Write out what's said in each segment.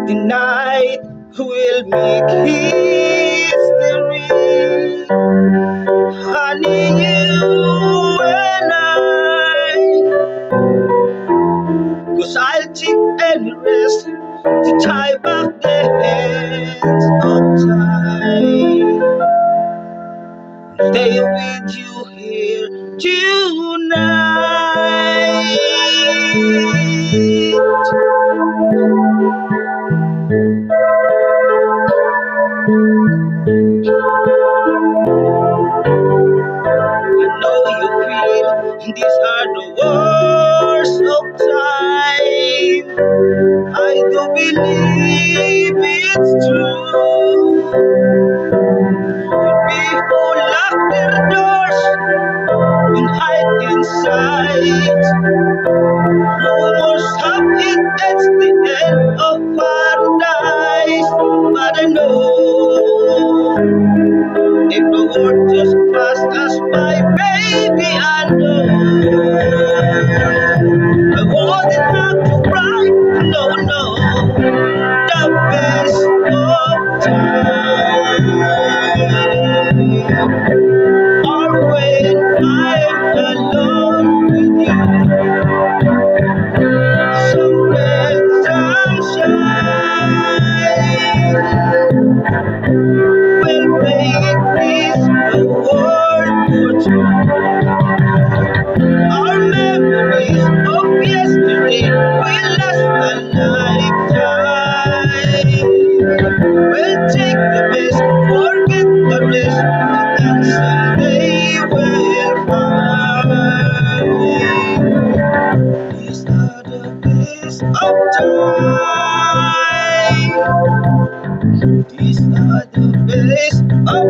Tonight will make history. Honey, you and I. 'Cause I'll take any risk to tie back the hands of time. Stay with you here tonight. I know you feel these are the worst of time. I do believe it's true. People lock their doors and hide inside. Rumors have it it's the end of paradise. But I know if the world just passed us by, baby, I know I wouldn't have to cry. No, no, the best of time are when I'm alone with you. Some red sunshine will make this the world for two. Our memories of yesterday will last a lifetime. We'll take the best, forget the rest, and someday we'll find these are the best of time. These are the best of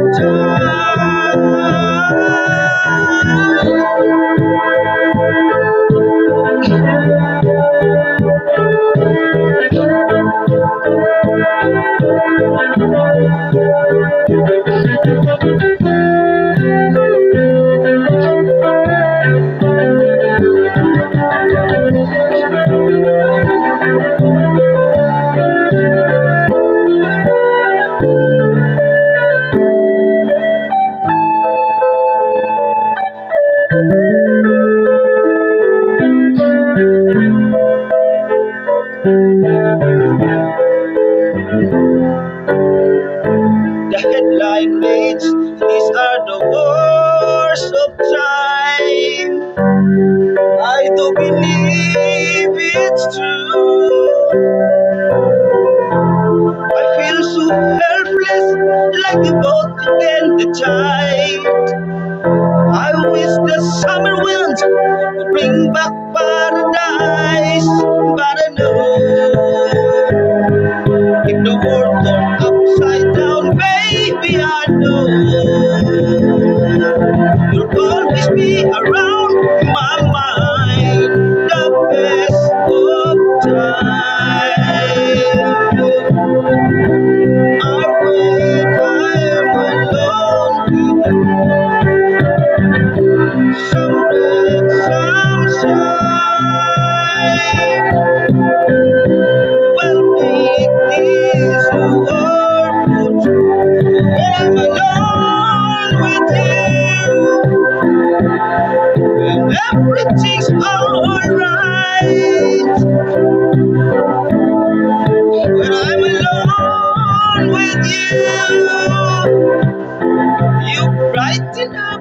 The headline reads, these are the wars of time. I do believe it's true. I feel so helpless, like the boat against the tide. I wish the summer wind would bring back paradise. But I know if the world turned upside down, baby, I know you'll always be around my mind. The best of time are when I'm alone with you. Some red sunshine will make this world for true. When I'm alone with you, and everything's alright. When I'm alone with you, you brighten up